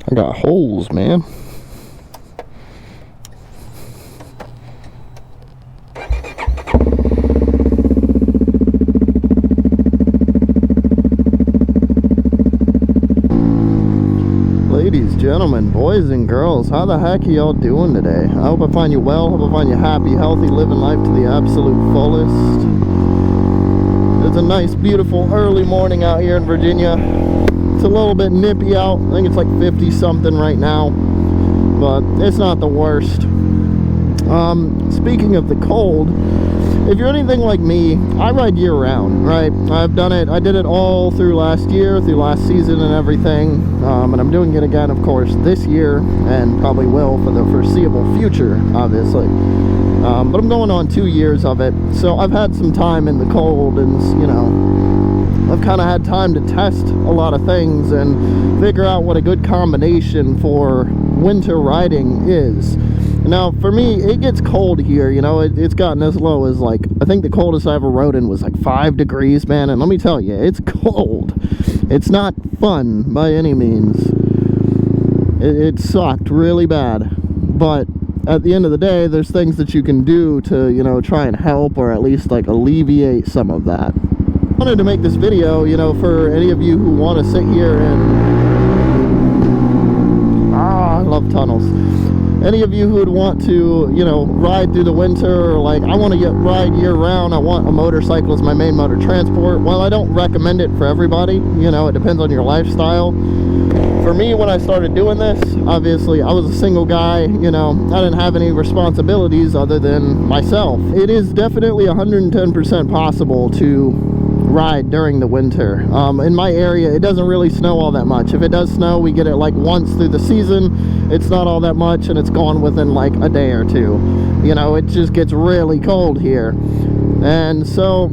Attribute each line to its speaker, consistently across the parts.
Speaker 1: I got holes, man. Ladies, gentlemen, boys and girls, how the heck are y'all doing today? I hope I find you well, hope I find you happy, healthy, living life to the absolute fullest. It's a nice, beautiful, early morning out here in Virginia. It's a little bit nippy out. I think it's like 50 something right now, but it's not the worst. Speaking of the cold, if you're anything like me, I ride year round, right? I've done it, I did it all through last year, through last season and everything, and I'm doing it again, of course, this year, and probably will for the foreseeable future, obviously. But I'm going on 2 years of it, so I've had some time in the cold, and, you know, I've kind of had time to test a lot of things and figure out what a good combination for winter riding is. Now, for me, it gets cold here, you know, it's gotten as low as, like, I think the coldest I ever rode in was, like, 5 degrees, man, and let me tell you, it's cold. It's not fun by any means. It sucked really bad, but at the end of the day, there's things that you can do to, you know, try and help or at least, like, alleviate some of that. I wanted to make this video, you know, for any of you who want to sit here and... I love tunnels. Any of you who would want to, you know, ride through the winter, or like, I want to ride year-round, I want a motorcycle as my main mode of transport. While I don't recommend it for everybody, you know, it depends on your lifestyle. For me, when I started doing this, obviously, I was a single guy, you know, I didn't have any responsibilities other than myself. It is definitely 110% possible to ride during the winter. In my area, it doesn't really snow all that much. If it does snow, we get it like once through the season. It's not all that much, and it's gone within like a day or two. You know, it just gets really cold here. And so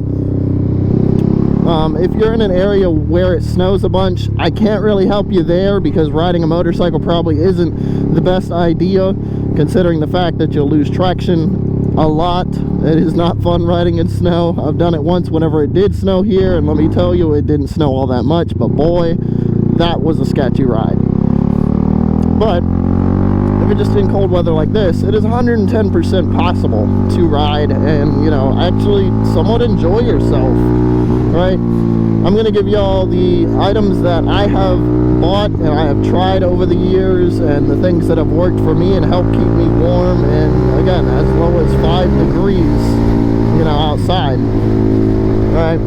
Speaker 1: if you're in an area where it snows a bunch, I can't really help you there, because riding a motorcycle probably isn't the best idea, considering the fact that you'll lose traction a lot. It is not fun riding in snow. I've done it once whenever it did snow here, and let me tell you, it didn't snow all that much, but boy, that was a sketchy ride. But if you're just in cold weather like this, it is 110% possible to ride and, you know, actually somewhat enjoy yourself, right? I'm going to give you all the items that I have bought and I have tried over the years, and the things that have worked for me and helped keep me warm, and again, as low as 5 degrees, you know, outside. Alright.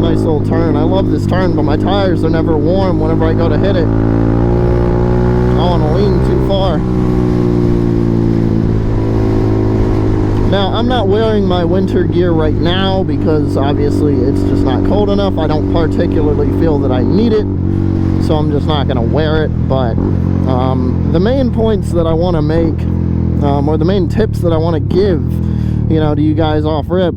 Speaker 1: Nice little turn. I love this turn, but my tires are never warm whenever I go to hit it. I don't want to lean too far. Now, I'm not wearing my winter gear right now because obviously it's just not cold enough. I don't particularly feel that I need it, so I'm just not going to wear it. But the main points that I want to make, or the main tips that I want to give, you know, to you guys off rip,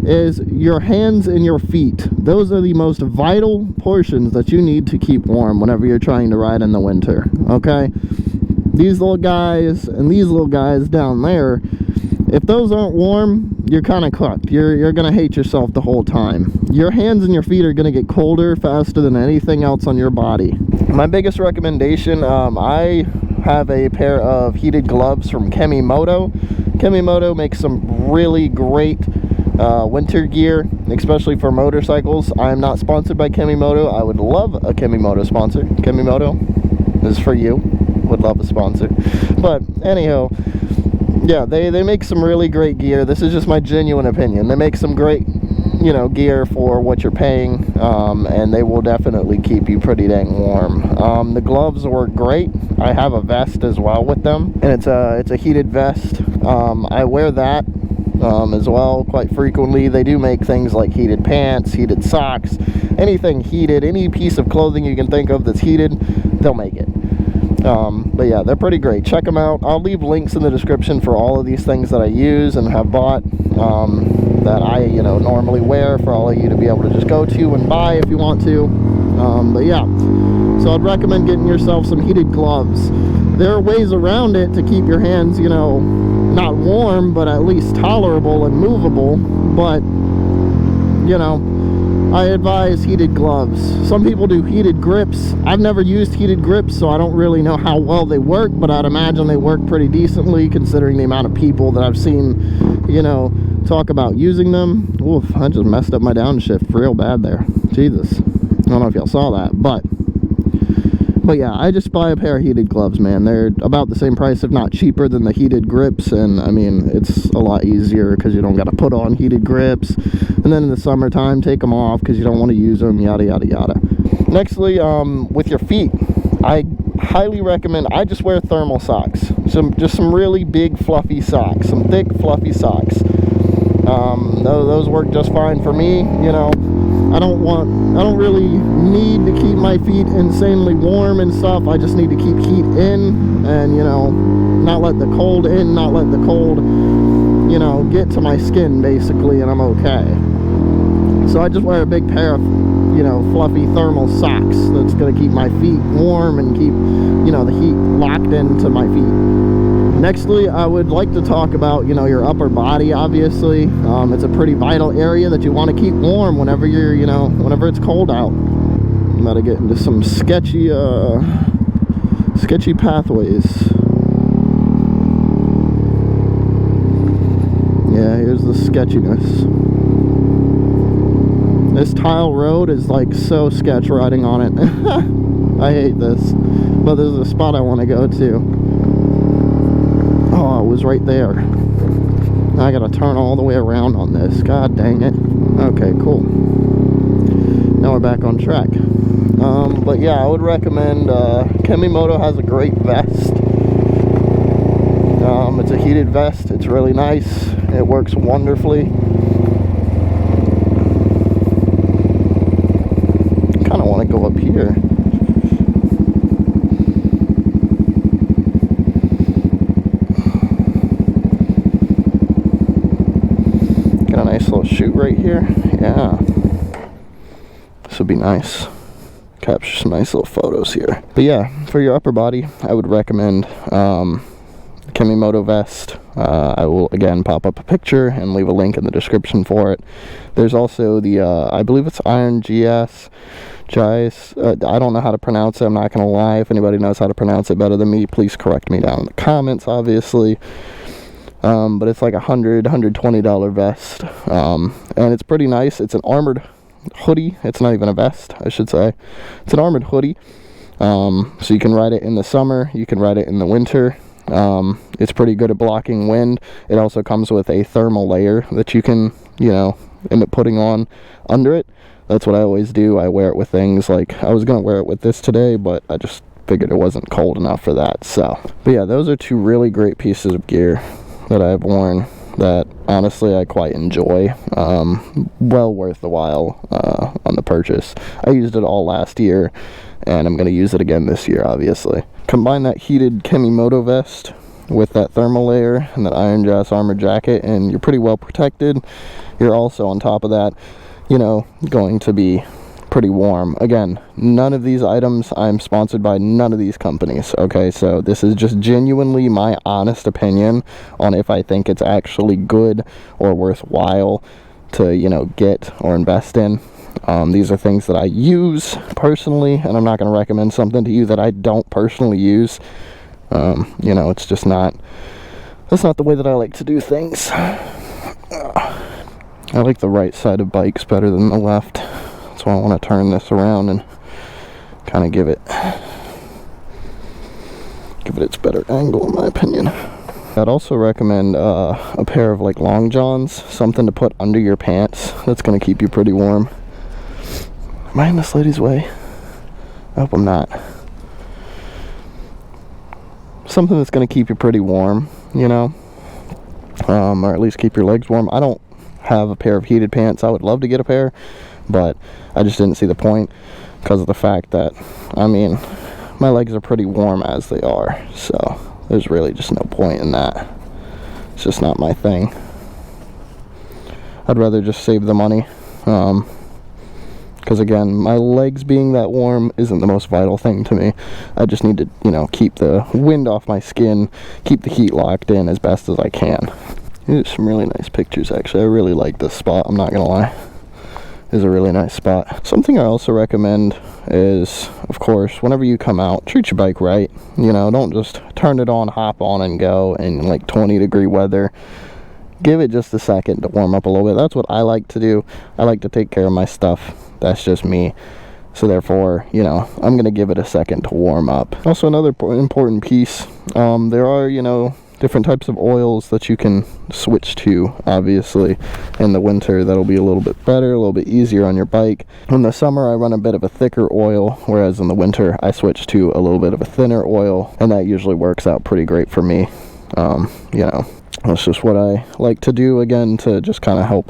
Speaker 1: is your hands and your feet. Those are the most vital portions that you need to keep warm whenever you're trying to ride in the winter, okay? These little guys and these little guys down there, if those aren't warm, you're kind of cooked. You're going to hate yourself the whole time. Your hands and your feet are going to get colder faster than anything else on your body. My biggest recommendation, I have a pair of heated gloves from Kemimoto. Kemimoto makes some really great winter gear, especially for motorcycles. I am not sponsored by Kemimoto. I would love a Kemimoto sponsor. Kemimoto, this is for you. Would love a sponsor. But anyhow, yeah, they make some really great gear. This is just my genuine opinion. They make some great, you know, gear for what you're paying, and they will definitely keep you pretty dang warm. The gloves work great. I have a vest as well with them, and it's a heated vest. I wear that as well quite frequently. They do make things like heated pants, heated socks, anything heated, any piece of clothing you can think of that's heated, they'll make it. But yeah, they're pretty great. Check them out. I'll leave links in the description for all of these things that I use and have bought, that I, you know, normally wear, for all of you to be able to just go to and buy if you want to. But yeah, so I'd recommend getting yourself some heated gloves. There are ways around it to keep your hands, you know, not warm, but at least tolerable and movable. But, you know, I advise heated gloves. Some people do heated grips. I've never used heated grips, so I don't really know how well they work, but I'd imagine they work pretty decently considering the amount of people that I've seen, you know, talk about using them. Oof, I just messed up my downshift real bad there. Jesus. I don't know if y'all saw that, but yeah, I just buy a pair of heated gloves, man. They're about the same price, if not cheaper, than the heated grips, and I mean, it's a lot easier because you don't got to put on heated grips, and then in the summertime, take them off because you don't want to use them, yada, yada, yada. Nextly, with your feet, I highly recommend, I just wear thermal socks. Just some really big, fluffy socks, some thick, fluffy socks. Those work just fine for me, you know. I don't really need to keep my feet insanely warm and stuff. I just need to keep heat in and, you know, not let the cold in, not let the cold, you know, get to my skin basically, and I'm okay. So I just wear a big pair of, you know, fluffy thermal socks that's going to keep my feet warm and keep, you know, the heat locked into my feet. Nextly, I would like to talk about, you know, your upper body, obviously. It's a pretty vital area that you want to keep warm whenever you're, you know, whenever it's cold out. I'm about to get into some sketchy pathways. Yeah, here's the sketchiness. This tile road is like so sketch riding on it. I hate this. But there's a spot I want to go to. Oh, it was right there. Now I gotta turn all the way around on this. God dang it. Okay, cool. Now we're back on track. But yeah, I would recommend, Kemimoto has a great vest. It's a heated vest. It's really nice. It works wonderfully. Kind of want to go up here. Nice little shoot right here. Yeah, this would be nice. Capture some nice little photos here. But yeah, for your upper body, I would recommend Kemimoto vest. I will again pop up a picture and leave a link in the description for it. There's also the I believe it's Iron GS. I don't know how to pronounce it. I'm not gonna lie. If anybody knows how to pronounce it better than me, please correct me down in the comments, obviously. But it's like $120 vest, and it's pretty nice. It's an armored hoodie. It's not even a vest, I should say. It's an armored hoodie, so you can ride it in the summer, you can ride it in the winter. It's pretty good at blocking wind. It also comes with a thermal layer that you can, you know, end up putting on under it. That's what I always do. I wear it with things like, I was gonna wear it with this today, but I just figured it wasn't cold enough for that. So, but yeah, those are two really great pieces of gear that I've worn that honestly I quite enjoy. Well worth the while on the purchase. I used it all last year, and I'm going to use it again this year, obviously. Combine that heated Kemimoto vest with that thermal layer and that Iron GS armor jacket, and you're pretty well protected. You're also, on top of that, you know, going to be pretty warm. Again, none of these items, I'm sponsored by none of these companies, okay? So this is just genuinely my honest opinion on if I think it's actually good or worthwhile to, you know, get or invest in. These are things that I use personally, and I'm not going to recommend something to you that I don't personally use. You know, it's just not, that's not the way that I like to do things. I like the right side of bikes better than the left. So I want to turn this around and kind of give it its better angle, in my opinion. I'd also recommend a pair of like long johns, something to put under your pants that's going to keep you pretty warm. Am I in this lady's way? I hope I'm not. Something that's going to keep you pretty warm, you know, or at least keep your legs warm. I don't have a pair of heated pants. I would love to get a pair, but I just didn't see the point because of the fact that, I mean, my legs are pretty warm as they are, so there's really just no point in that. It's just not my thing. I'd rather just save the money, because again, my legs being that warm isn't the most vital thing to me. I just need to, you know, keep the wind off my skin, keep the heat locked in as best as I can. Here's some really nice pictures, actually. I really like this spot, I'm not gonna lie. is a really nice spot. Something I also recommend is, of course, whenever you come out, treat your bike right. You know, don't just turn it on, hop on, and go in like 20-degree weather. Give it just a second to warm up a little bit. That's what I like to do. I like to take care of my stuff. That's just me. So therefore, you know, I'm going to give it a second to warm up. Also, another important piece, there are, you know, different types of oils that you can switch to. Obviously in the winter that'll be a little bit better, a little bit easier on your bike. In the summer I run a bit of a thicker oil, whereas in the winter I switch to a little bit of a thinner oil, and that usually works out pretty great for me. You know, that's just what I like to do, again, to just kind of help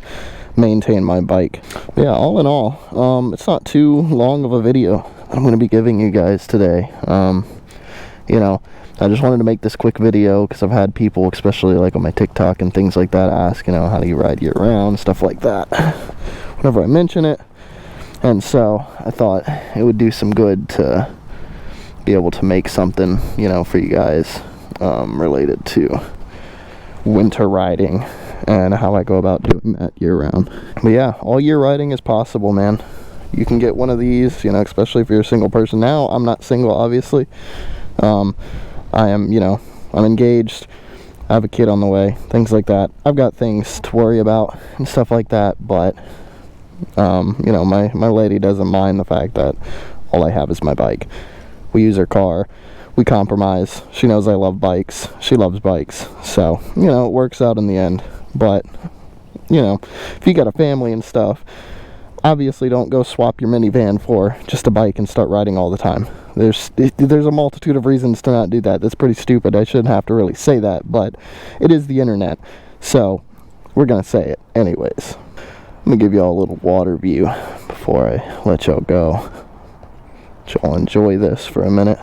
Speaker 1: maintain my bike. But yeah, all in all, it's not too long of a video I'm going to be giving you guys today. You know, I just wanted to make this quick video because I've had people, especially like on my TikTok and things like that, ask, you know, how do you ride year round, stuff like that, whenever I mention it. And so I thought it would do some good to be able to make something, you know, for you guys, related to winter riding and how I go about doing that year round. But yeah, all year riding is possible, man. You can get one of these, you know, especially if you're a single person. Now, I'm not single, obviously. I am, you know, I'm engaged, I have a kid on the way, things like that. I've got things to worry about and stuff like that, but, you know, my lady doesn't mind the fact that all I have is my bike. We use her car, we compromise. She knows I love bikes, she loves bikes, so, you know, it works out in the end. But, you know, if you got a family and stuff, obviously don't go swap your minivan for just a bike and start riding all the time. There's a multitude of reasons to not do that. That's pretty stupid. I shouldn't have to really say that, but it is the internet, so we're gonna say it anyways. I'm gonna give y'all a little water view before I let y'all go. Let y'all enjoy this for a minute.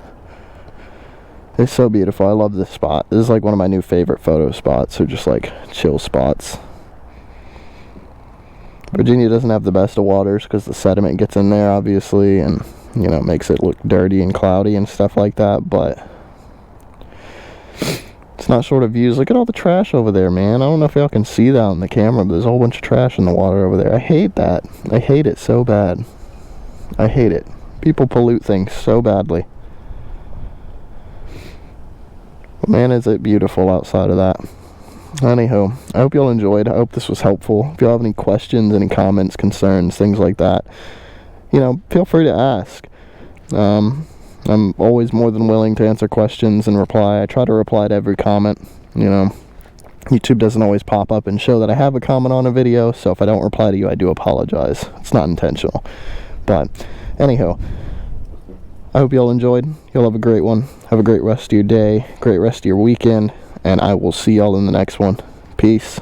Speaker 1: It's so beautiful. I love this spot. This is like one of my new favorite photo spots, or just like chill spots. Virginia doesn't have the best of waters because the sediment gets in there, obviously, and, you know, makes it look dirty and cloudy and stuff like that, but it's not short of views. Look at all the trash over there, man. I don't know if y'all can see that on the camera, but there's a whole bunch of trash in the water over there. I hate that. I hate it so bad. I hate it. People pollute things so badly. But man, is it beautiful outside of that. Anywho, I hope y'all enjoyed. I hope this was helpful. If y'all have any questions, any comments, concerns, things like that, you know, feel free to ask. I'm always more than willing to answer questions and reply. I try to reply to every comment. You know, YouTube doesn't always pop up and show that I have a comment on a video, so if I don't reply to you, I do apologize. It's not intentional. But anywho, I hope y'all enjoyed. Y'all have a great one. Have a great rest of your day, great rest of your weekend, and I will see y'all in the next one. Peace.